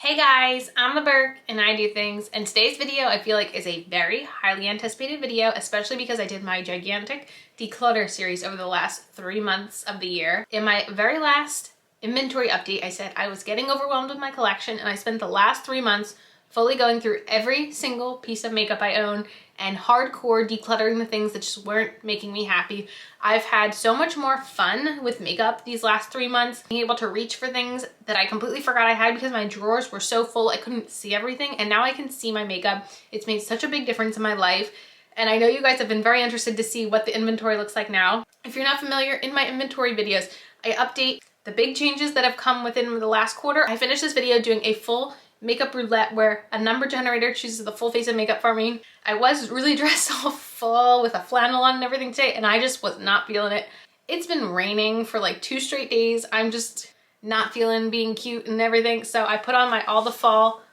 Hey guys, I'm the Berk and I do things, and today's video I feel like is a very highly anticipated video, especially because I did my gigantic declutter series over the last 3 months of the year. In my very last inventory update, I said I was getting overwhelmed with my collection, and I spent the last 3 months fully going through every single piece of makeup I own and hardcore decluttering the things that just weren't making me happy. I've had so much more fun with makeup these last 3 months, being able to reach for things that I completely forgot I had because my drawers were so full I couldn't see everything, and now I can see my makeup. It's made such a big difference in my life, and I know you guys have been very interested to see what the inventory looks like now. If you're not familiar, in my inventory videos, I update the big changes that have come within the last quarter. I finished this video doing a full makeup roulette where a number generator chooses the full face of makeup for me. I was really dressed all full with a flannel on and everything today, and I just was not feeling it. It's been raining for like 2 straight days. I'm just not feeling being cute and everything, so I put on my all the fall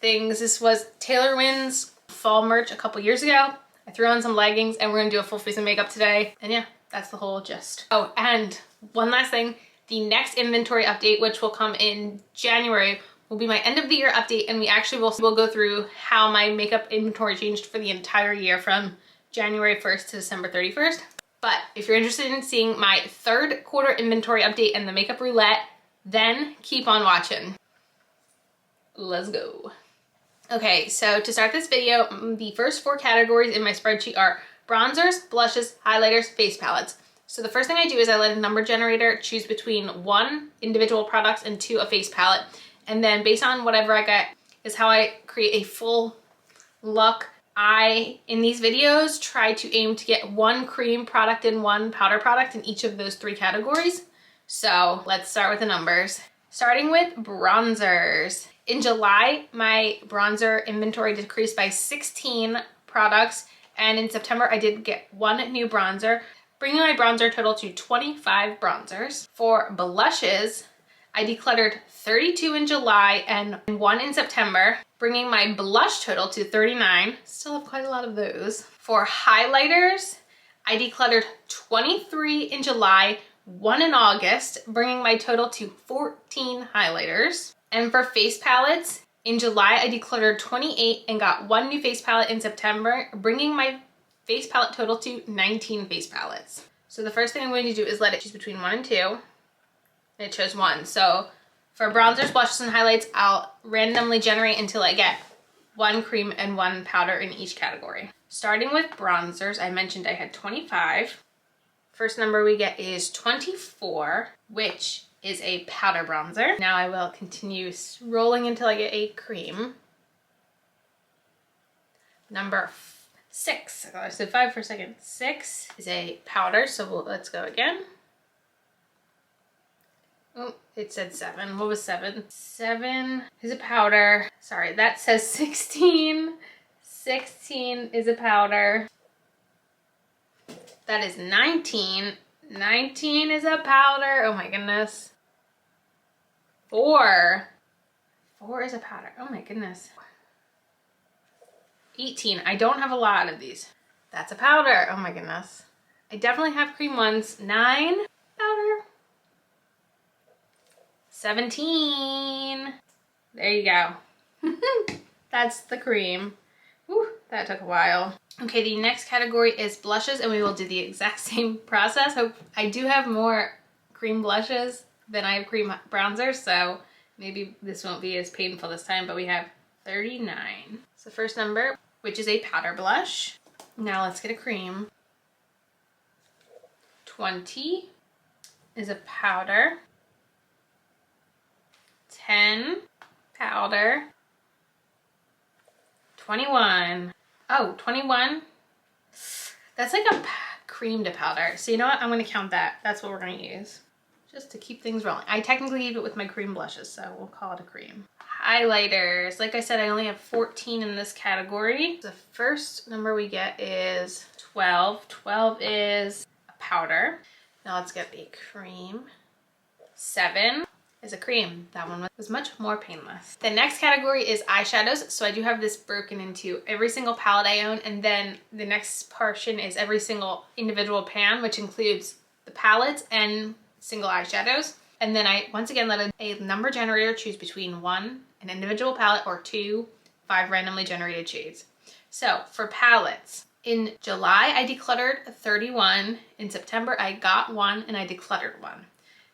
things. This was Taylor Wynn's fall merch a couple years ago. I threw on some leggings and we're gonna do a full face of makeup today, and yeah, that's the whole gist. Oh, and one last thing, the next inventory update, which will come in January, will be my end of the year update, and we actually will go through how my makeup inventory changed for the entire year from January 1st to December 31st. But if you're interested in seeing my 3rd quarter inventory update and the makeup roulette, then keep on watching. Let's go. Okay, so to start this video, the first 4 categories in my spreadsheet are bronzers, blushes, highlighters, face palettes. So the first thing I do is I let a number generator choose between 1 individual products and 2 a face palette. And then based on whatever I get is how I create a full look. In these videos, try to aim to get 1 cream product and 1 powder product in each of those 3 categories. So let's start with the numbers. Starting with bronzers. In July, my bronzer inventory decreased by 16 products. And in September, I did get 1 new bronzer, bringing my bronzer total to 25 bronzers. For blushes, I decluttered 32 in July and 1 in September, bringing my blush total to 39. Still have quite a lot of those. For highlighters, I decluttered 23 in July, 1 in August, bringing my total to 14 highlighters. And for face palettes, in July, I decluttered 28 and got 1 new face palette in September, bringing my face palette total to 19 face palettes. So the first thing I'm going to do is let it choose between 1 and 2. It chose 1. So for bronzers, blushes, and highlights, I'll randomly generate until I get 1 cream and 1 powder in each category. Starting with bronzers, I mentioned I had 25. First number we get is 24, which is a powder bronzer. Now I will continue rolling until I get a cream. Number 6, I said 5 for a second. 6 is a powder, so let's go again. Oh, it said 7. What was 7? 7 is a powder. Sorry, that says 16. 16 is a powder. That is 19. 19 is a powder. Oh my goodness. 4. 4 is a powder. Oh my goodness. 18. I don't have a lot of these. That's a powder. Oh my goodness. I definitely have cream ones. 9, powder. 17. There you go. That's the cream. Whew, that took a while. Okay, the next category is blushes, and we will do the exact same process. I do have more cream blushes than I have cream bronzers, so maybe this won't be as painful this time, but we have 39. So first number, which is a powder blush. Now let's get a cream. 20 is a powder. 10, powder. 21. Oh, 21. That's like a cream to powder. So you know what? I'm going to count that. That's what we're going to use. Just to keep things rolling. I technically use it with my cream blushes, so we'll call it a cream. Highlighters. Like I said, I only have 14 in this category. The first number we get is 12. 12 is a powder. Now let's get a cream. 7 is a cream. That one was much more painless. The next category is eyeshadows. So I do have this broken into every single palette I own, and then the next portion is every single individual pan, which includes the palettes and single eyeshadows. And then I once again let a number generator choose between 1 an individual palette or 5 randomly generated shades. So for palettes, in July I decluttered 31, in September I got 1 and I decluttered 1.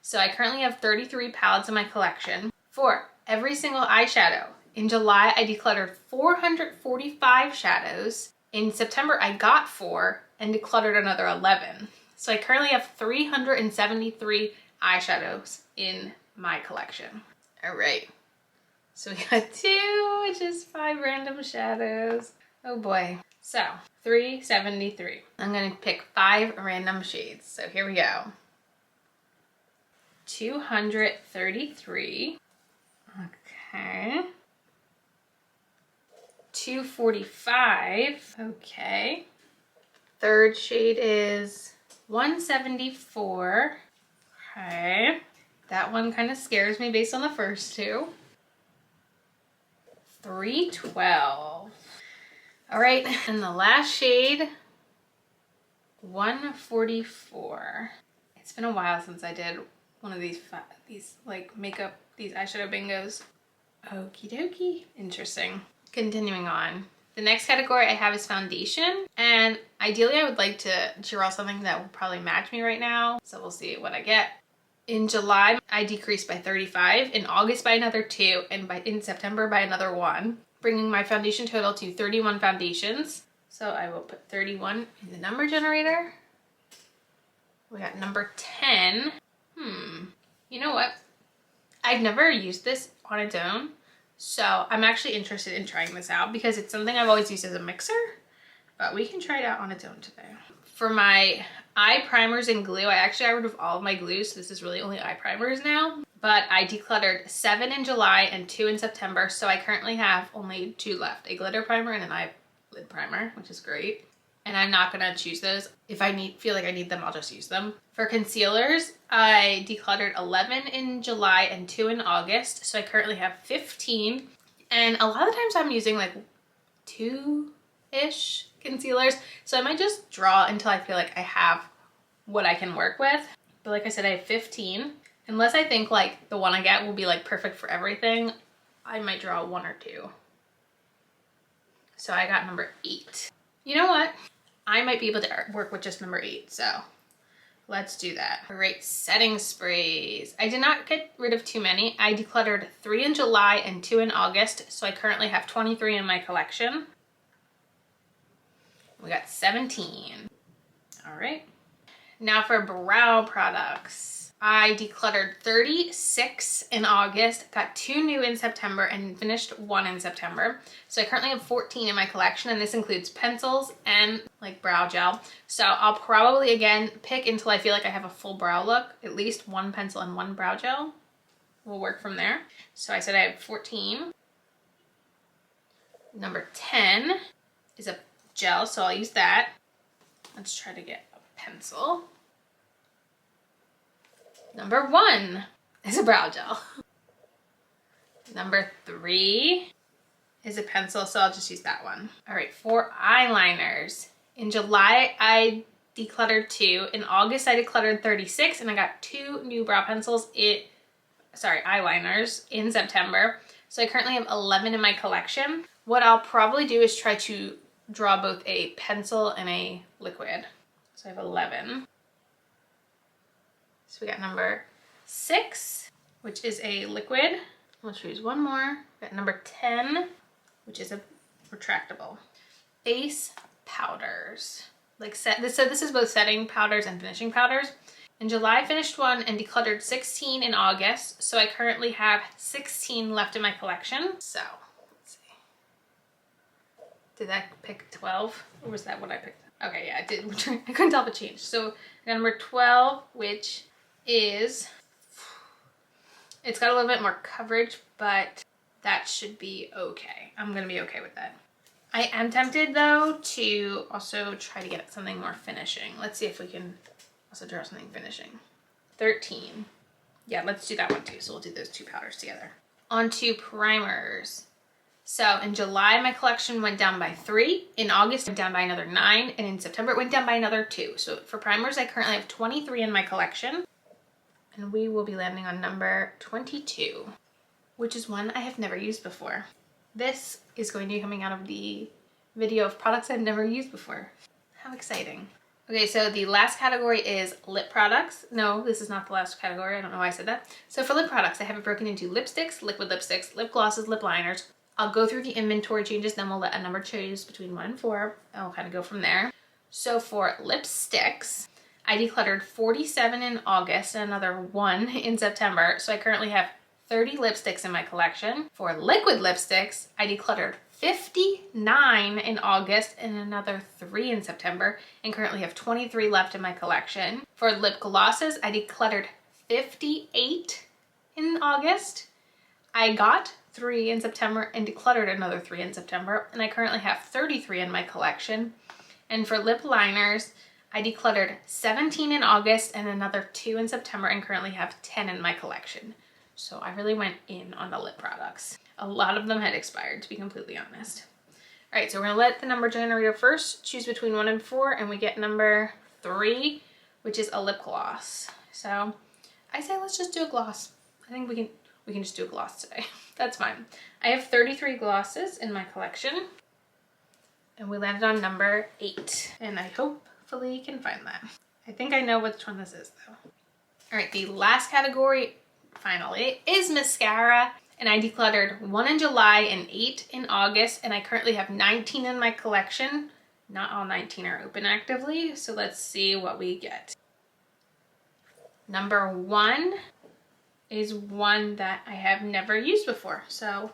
So I currently have 33 palettes in my collection. For every single eyeshadow, in July I decluttered 445 shadows. In September I got 4 and decluttered another 11. So I currently have 373 eyeshadows in my collection. All right, so we got 2, which is 5 random shadows. Oh boy. So 373. I'm gonna pick 5 random shades. So here we go. 233. Okay. 245. Okay. Third shade is 174. Okay. That one kind of scares me based on the first 2. 312. All right, and the last shade, 144. It's been a while since I did one of these like makeup, these eyeshadow bingos. Okie dokie. Interesting. Continuing on. The next category I have is foundation, and ideally I would like to draw something that will probably match me right now. So we'll see what I get. In July, I decreased by 35, in August by another 2, and in September by another 1, bringing my foundation total to 31 foundations. So I will put 31 in the number generator. We got number 10. You know what? I've never used this on its own, so I'm actually interested in trying this out because it's something I've always used as a mixer, but we can try it out on its own today. For my eye primers and glue, I actually got rid of all of my glue, so this is really only eye primers now. But I decluttered 7 in July and 2 in September, so I currently have only 2 left. A glitter primer and an eye lid primer, which is great. And I'm not gonna choose those. If I feel like I need them, I'll just use them. For concealers, I decluttered 11 in July and 2 in August, so I currently have 15. And a lot of times I'm using like 2-ish concealers, so I might just draw until I feel like I have what I can work with. But like I said, I have 15. Unless I think like the one I get will be like perfect for everything, I might draw 1 or 2. So I got number 8. You know what? I might be able to work with just number 8, so let's do that. All right, setting sprays. I did not get rid of too many. I decluttered 3 in July and 2 in August, so I currently have 23 in my collection. We got 17. All right. Now for brow products. I decluttered 36 in August, got 2 new in September, and finished 1 in September. So I currently have 14 in my collection, and this includes pencils and like brow gel. So I'll probably again pick until I feel like I have a full brow look. At least 1 pencil and 1 brow gel. We'll work from there. So I said I have 14. Number 10 is a gel, so I'll use that. Let's try to get a pencil. Number 1 is a brow gel. Number 3 is a pencil, so I'll just use that one. All right, for eyeliners. In July, I decluttered 2. In August, I decluttered 36, and I got 2 new brow pencils, eyeliners in September. So I currently have 11 in my collection. What I'll probably do is try to draw both a pencil and a liquid. So I have 11. So we got number 6, which is a liquid. We'll choose one more. We got number 10, which is a retractable. Face powders. So this is both setting powders and finishing powders. In July, I finished 1 and decluttered 16 in August. So I currently have 16 left in my collection. So let's see. Did that pick 12? Or was that what I picked? Okay, yeah, I did. I couldn't tell if it changed. So number 12, which is, it's got a little bit more coverage, but that should be okay. I'm gonna be okay with that. I am tempted though to also try to get something more finishing. Let's see if we can also draw something finishing. 13. Yeah, let's do that one too. So we'll do those 2 powders together. On to primers. So in July, my collection went down by 3. In August, it went down by another 9. And in September, it went down by another 2. So for primers, I currently have 23 in my collection. And we will be landing on number 22. which is one I have never used before. This is going to be coming out of the video of products I've never used before. How exciting. Okay, so the last category is lip products. No, this is not the last category. I don't know why I said that. So for lip products, I have it broken into lipsticks, liquid lipsticks, lip glosses, lip liners. I'll go through the inventory changes, then we'll let a number choose between 1 and 4. I'll kind of go from there. So for lipsticks, I decluttered 47 in August and another 1 in September. So I currently have 30 lipsticks in my collection. For liquid lipsticks, I decluttered 59 in August and another 3 in September, and currently have 23 left in my collection. For lip glosses, I decluttered 58 in August. I got 3 in September and decluttered another 3 in September, and I currently have 33 in my collection. And for lip liners, I decluttered 17 in August and another 2 in September, and currently have 10 in my collection. So I really went in on the lip products. A lot of them had expired, to be completely honest. All right, so we're gonna let the number generator first choose between 1 and 4, and we get number 3, which is a lip gloss. So I say let's just do a gloss. I think we can just do a gloss today. That's fine. I have 33 glosses in my collection, and we landed on number 8, and I hopefully can find that. I think I know which one this is though. All right, the last category finally is mascara, and I decluttered 1 in July and 8 in August, and I currently have 19 in my collection. Not all 19 are open actively, so let's see what we get. Number 1 is one that I have never used before, so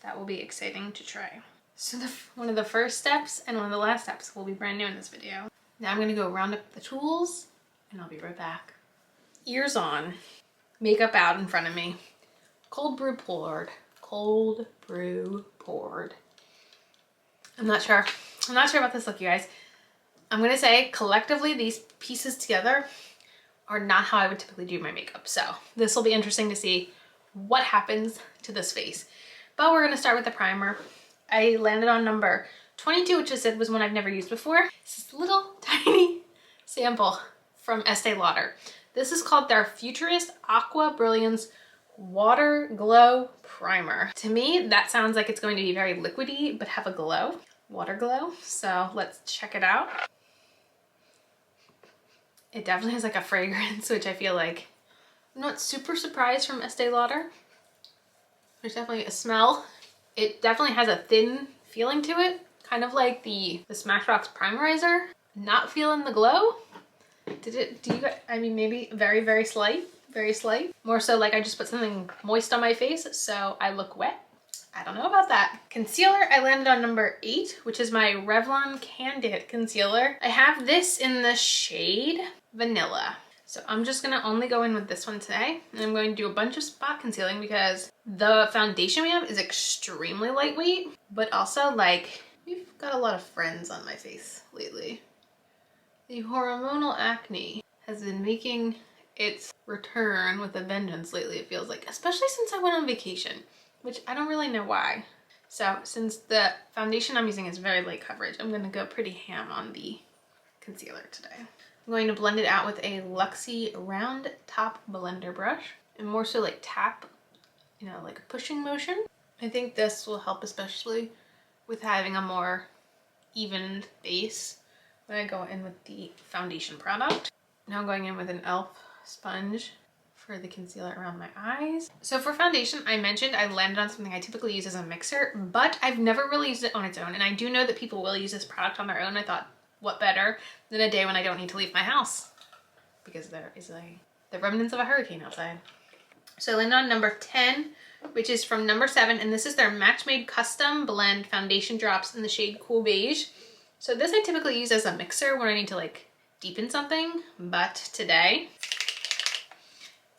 that will be exciting to try. So one of the first steps and one of the last steps will be brand new in this video. Now I'm gonna go round up the tools, and I'll be right back. Ears on, makeup out in front of me. Cold brew poured. Cold brew poured. I'm not sure about this look, you guys. I'm gonna say collectively these pieces together are not how I would typically do my makeup. So this will be interesting to see what happens to this face. But we're gonna start with the primer. I landed on number 22, which I said was one I've never used before. It's this little tiny sample from Estee Lauder. This is called their Futurist Aqua Brilliance Water Glow Primer. To me, that sounds like it's going to be very liquidy, but have a glow, water glow. So let's check it out. It definitely has like a fragrance, which I feel like I'm not super surprised from Estee Lauder. There's definitely a smell. It definitely has a thin feeling to it, kind of like the Smashbox Primerizer. Not feeling the glow. Do you guys, I mean, maybe very, very slight. Very slight. More so like I just put something moist on my face, so I look wet. I don't know about that. Concealer, I landed on number 8, which is my Revlon Candid Concealer. I have this in the shade Vanilla. So I'm just gonna only go in with this one today, and I'm going to do a bunch of spot concealing because the foundation we have is extremely lightweight, but also like, we've got a lot of friends on my face lately. The hormonal acne has been making its return with a vengeance lately, it feels like, especially since I went on vacation, which I don't really know why. So since the foundation I'm using is very light coverage, I'm gonna go pretty ham on the concealer today. I'm going to blend it out with a Luxie round top blender brush, and more so like tap, you know, like a pushing motion. I think this will help, especially with having a more even base when I go in with the foundation product. Now I'm going in with an e.l.f. sponge for the concealer around my eyes. So for foundation, I mentioned I landed on something I typically use as a mixer, but I've never really used it on its own. And I do know that people will use this product on their own. I thought, what better than a day when I don't need to leave my house? Because there is the remnants of a hurricane outside. So I landed on number 10, which is from number 7. And this is their Match Made Custom Blend Foundation Drops in the shade Cool Beige. So this I typically use as a mixer when I need to like deepen something, but today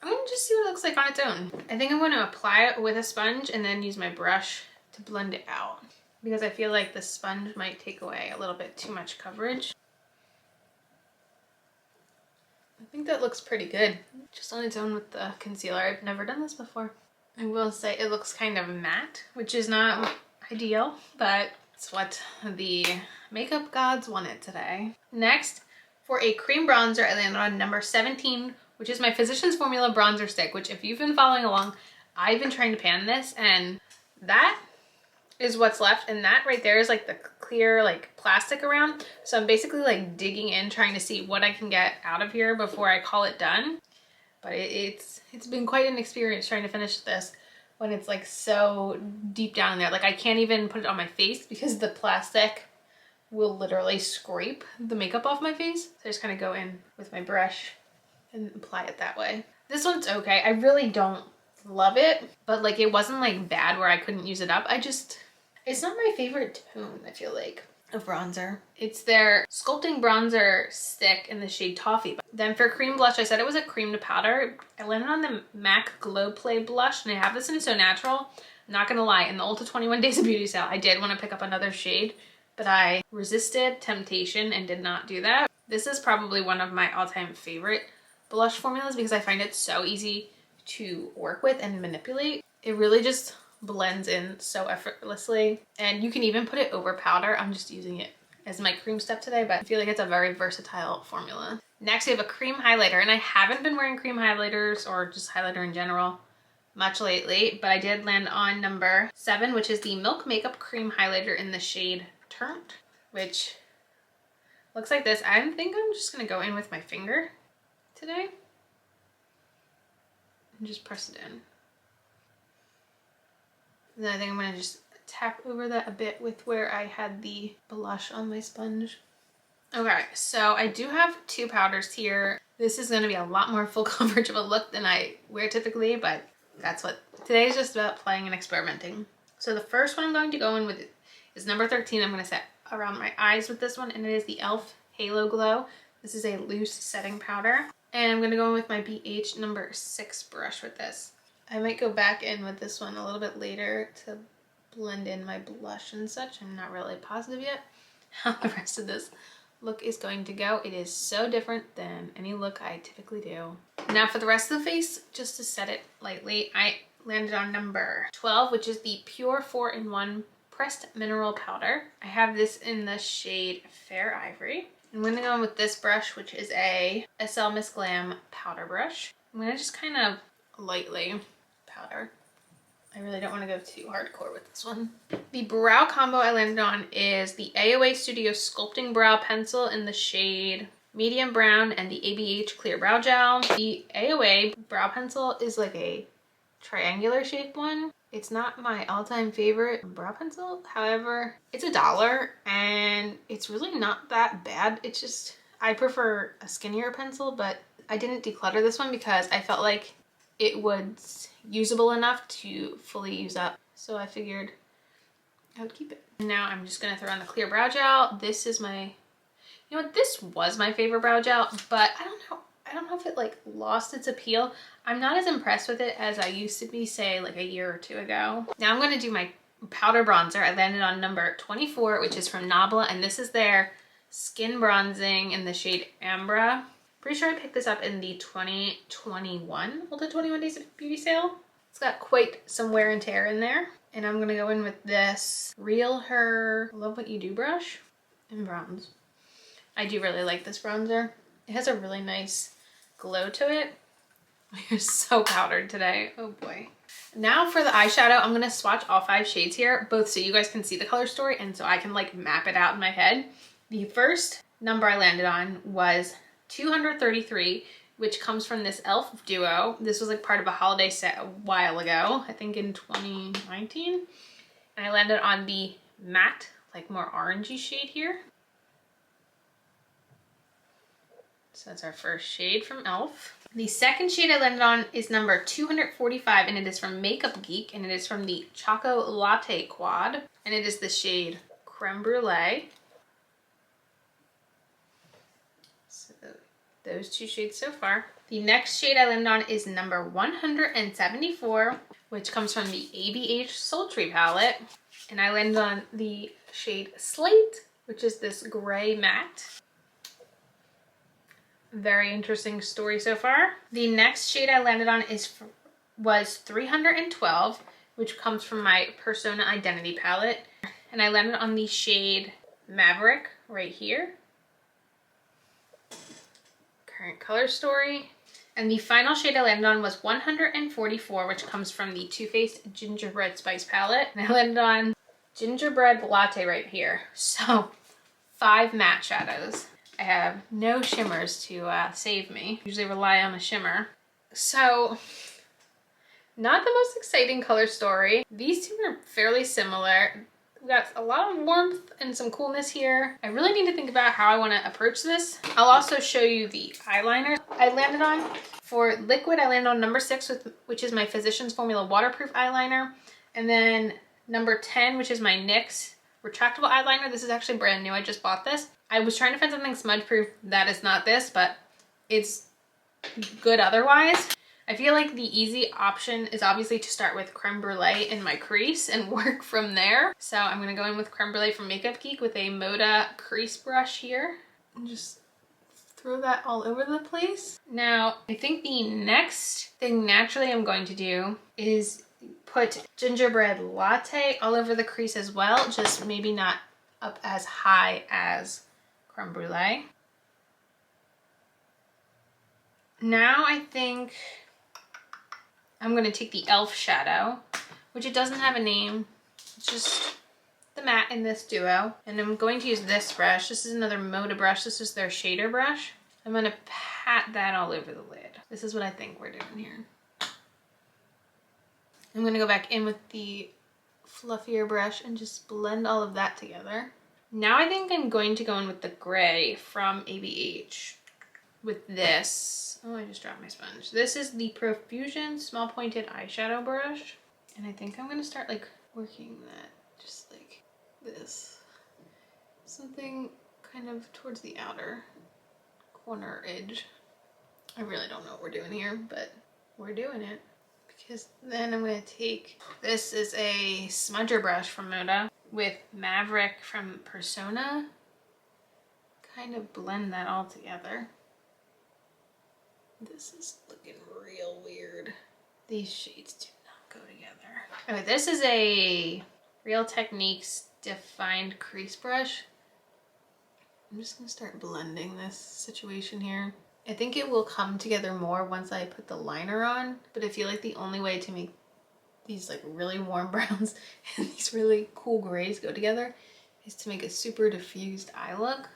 I'm gonna just see what it looks like on its own. I think I'm gonna apply it with a sponge and then use my brush to blend it out, because I feel like the sponge might take away a little bit too much coverage. I think that looks pretty good, just on its own with the concealer. I've never done this before. I will say it looks kind of matte, which is not ideal, but it's what the makeup gods wanted today. Next, for a cream bronzer, I landed on number 17, which is my Physicians Formula bronzer stick, which if you've been following along, I've been trying to pan this, and that is what's left, and that right there is like the clear like plastic around. So I'm basically like digging in, trying to see what I can get out of here before I call it done. But it's been quite an experience trying to finish this when it's like so deep down there. Like I can't even put it on my face because the plastic will literally scrape the makeup off my face. So I just kind of go in with my brush and apply it that way. This one's okay. I really don't love it, but like it wasn't like bad where I couldn't use it up. It's not my favorite tone, I feel like, of bronzer. It's their Sculpting bronzer stick in the shade Toffee. Then for cream blush, I said it was a cream to powder. I landed on the MAC Glow Play blush, and I have this in So Natural. I'm not gonna lie, in the Ulta 21 Days of Beauty sale, I did want to pick up another shade, but I resisted temptation and did not do that. This is probably one of my all-time favorite blush formulas because I find it so easy to work with and manipulate. It really just blends in so effortlessly, and you can even put it over powder. I'm just using it as my cream step today, but I feel like it's a very versatile formula. Next, we have a cream highlighter, and I haven't been wearing cream highlighters or just highlighter in general much lately, but I did land on number 7, which is the Milk Makeup Cream Highlighter in the shade Turnt, which looks like this. I think I'm just gonna go in with my finger today and just press it in. And then I think I'm gonna just tap over that a bit with where I had the blush on my sponge. Okay, so I do have 2 powders here. This is gonna be a lot more full coverage of a look than I wear typically, but that's what today is just about, playing and experimenting. So the first one I'm going to go in with is number 13. I'm gonna set around my eyes with this one, and it is the e.l.f. Halo Glow. This is a loose setting powder. And I'm gonna go in with my BH number 6 brush with this. I might go back in with this one a little bit later to blend in my blush and such. I'm not really positive yet how the rest of this look is going to go. It is so different than any look I typically do. Now for the rest of the face, just to set it lightly, I landed on number 12, which is the Pure 4-in-1 Pressed Mineral Powder. I have this in the shade Fair Ivory. I'm going to go in with this brush, which is a SL Miss Glam powder brush. I'm going to just kind of lightly powder. I really don't want to go too hardcore with this one. The brow combo I landed on is the AOA Studio Sculpting Brow Pencil in the shade Medium Brown and the ABH Clear Brow Gel. The AOA brow pencil is like a triangular shaped one. It's not my all-time favorite brow pencil. However, it's $1 and it's really not that bad. It's just, I prefer a skinnier pencil, but I didn't declutter this one because I felt like it was usable enough to fully use up. So I figured I would keep it. Now I'm just gonna throw on the clear brow gel. This is my, you know what, this was my favorite brow gel, but I don't know if it like lost its appeal. I'm not as impressed with it as I used to be, say like a year or 2 ago. Now I'm gonna do my powder bronzer. I landed on number 24, which is from Nabla, and this is their Skin Bronzing in the shade Ambra. Pretty sure I picked this up in the 2021 Ulta 21 Days of Beauty sale. It's got quite some wear and tear in there. And I'm gonna go in with this Real Her Love What You Do brush and bronze. I do really like this bronzer. It has a really nice glow to it. You're so powdered today, oh boy. Now for the eyeshadow, I'm gonna swatch all 5 shades here, both so you guys can see the color story and so I can like map it out in my head. The first number I landed on was 233, which comes from this e.l.f. duo. This was like part of a holiday set a while ago, I think in 2019. And I landed on the matte, like more orangey shade here. So that's our first shade from e.l.f. The second shade I landed on is number 245, and it is from Makeup Geek, and it is from the Choco Latte Quad, and it is the shade Creme Brulee. So those 2 shades so far. The next shade I landed on is number 174, which comes from the ABH Sultry palette, and I landed on the shade Slate, which is this gray matte. Very interesting story so far. The next shade I landed on was 312, which comes from my Persona Identity palette. And I landed on the shade Maverick right here. Current color story. And the final shade I landed on was 144, which comes from the Too Faced Gingerbread Spice palette. And I landed on Gingerbread Latte right here. So 5 matte shadows. I have no shimmers to save me. Usually rely on a shimmer. So not the most exciting color story. These two are fairly similar. We've got a lot of warmth and some coolness here. I really need to think about how I want to approach this. I'll also show you the eyeliner I landed on. For liquid, I landed on number 6, which is my Physicians Formula waterproof eyeliner. And then number 10, which is my NYX Retractable Eyeliner. This is actually brand new. I just bought this. I was trying to find something smudge proof that is not this, but it's good otherwise. I feel like the easy option is obviously to start with creme brulee in my crease and work from there. So I'm gonna go in with creme brulee from Makeup Geek with a Moda crease brush here and just throw that all over the place. Now, I think the next thing naturally I'm going to do is put gingerbread latte all over the crease as well, just maybe not up as high as creme brulee. Now I think I'm going to take the e.l.f. shadow, which it doesn't have a name. It's just the matte in this duo. And I'm going to use this brush. This is another Moda brush. This is their shader brush. I'm going to pat that all over the lid. This is what I think we're doing here. I'm going to go back in with the fluffier brush and just blend all of that together. Now I think I'm going to go in with the gray from ABH with this. Oh, I just dropped my sponge. This is the Profusion Small Pointed Eyeshadow Brush. And I think I'm going to start like working that just like this. Something kind of towards the outer corner edge. I really don't know what we're doing here, but we're doing it. Because then I'm going to take, this is a smudger brush from Moda with Maverick from Persona. Kind of blend that all together. This is looking real weird. These shades do not go together. Okay, this is a Real Techniques defined crease brush. I'm just gonna start blending this situation here. I think it will come together more once I put the liner on, but I feel like the only way to make these like really warm browns and these really cool grays go together is to make a super diffused eye look.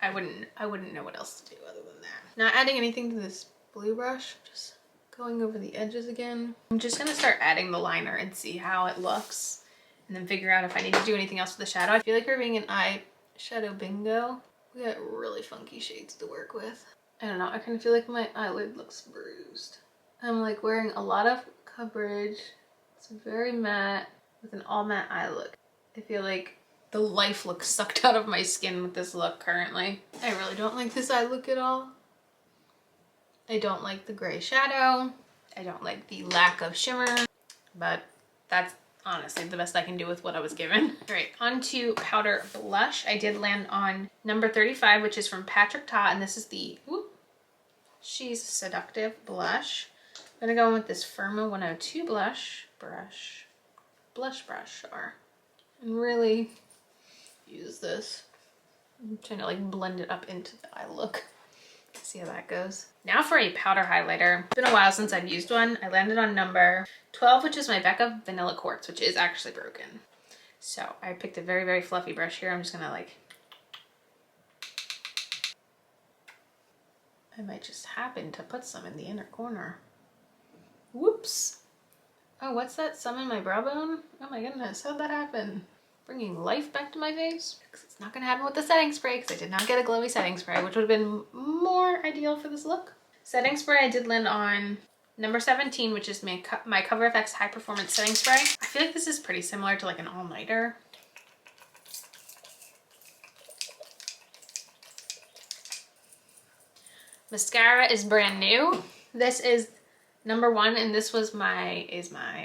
I wouldn't know what else to do other than that. Not adding anything to this blue brush, just going over the edges again. I'm just gonna start adding the liner and see how it looks and then figure out if I need to do anything else with the shadow. I feel like we're being an eyeshadow bingo. We got really funky shades to work with. I don't know, I kind of feel like my eyelid looks bruised. I'm like wearing a lot of coverage. It's very matte with an all matte eye look. I feel like the life looks sucked out of my skin with this look currently. I really don't like this eye look at all. I don't like the gray shadow. I don't like the lack of shimmer, but that's honestly the best I can do with what I was given. All right, on to powder blush. I did land on number 35, which is from Patrick Ta, and this is the She's Seductive blush. I'm gonna go in with this Firma 102 blush brush, and really use this. I'm trying to like blend it up into the eye look. See how that goes. Now for a powder highlighter. It's been a while since I've used one. I landed on number 12, which is my Becca Vanilla Quartz, which is actually broken. So I picked a very, very fluffy brush here. I'm just gonna like, I might just happen to put some in the inner corner. Whoops. Oh, what's that? Some in my brow bone? Oh my goodness, how'd that happen? Bringing life back to my face. Because it's not going to happen with the setting spray because I did not get a glowy setting spray, which would have been more ideal for this look. Setting spray, I did land on number 17, which is my Cover FX High Performance Setting Spray. I feel like this is pretty similar to like an all-nighter. Mascara is brand new. This is number 1, and this was my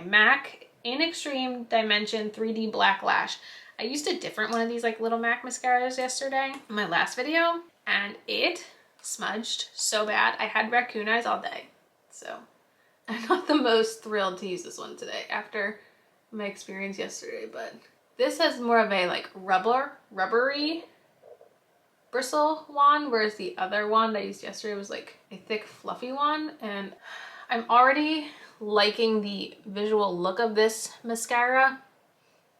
MAC in Extreme Dimension 3D Black Lash. I used a different one of these like little MAC mascaras yesterday in my last video, and it smudged so bad. I had raccoon eyes all day. So I'm not the most thrilled to use this one today after my experience yesterday, but this has more of a like rubbery bristle wand, whereas the other wand I used yesterday was like a thick fluffy one. And I'm already liking the visual look of this mascara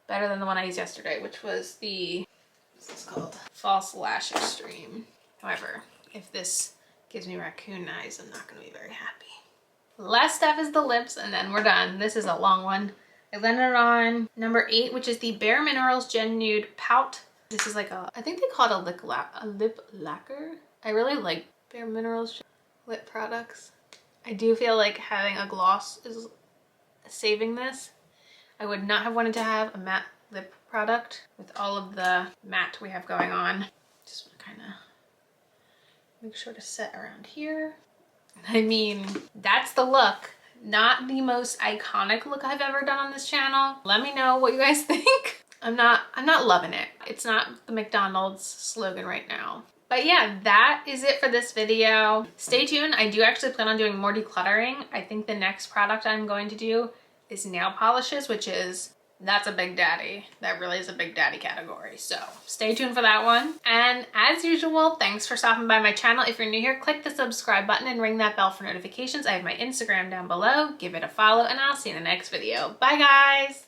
better than the one I used yesterday, which was the, what's this called? False Lash Extreme. However, if this gives me raccoon eyes, I'm not gonna be very happy. Last step is the lips, and then we're done. This is a long one. I landed on number 8, which is the Bare Minerals Gen Nude Pout. This is like a, I think they call it a lip lacquer. I really like Bare Minerals lip products. I do feel like having a gloss is saving this. I would not have wanted to have a matte lip product with all of the matte we have going on. Just want to kind of make sure to set around here. I mean, that's the look. Not the most iconic look I've ever done on this channel. Let me know what you guys think. I'm not loving it. It's not the McDonald's slogan right now. But yeah, that is it for this video. Stay tuned. I do actually plan on doing more decluttering. I think the next product I'm going to do is nail polishes, which is, that's a big daddy. That really is a big daddy category. So stay tuned for that one. And as usual, thanks for stopping by my channel. If you're new here, click the subscribe button and ring that bell for notifications. I have my Instagram down below. Give it a follow and I'll see you in the next video. Bye guys.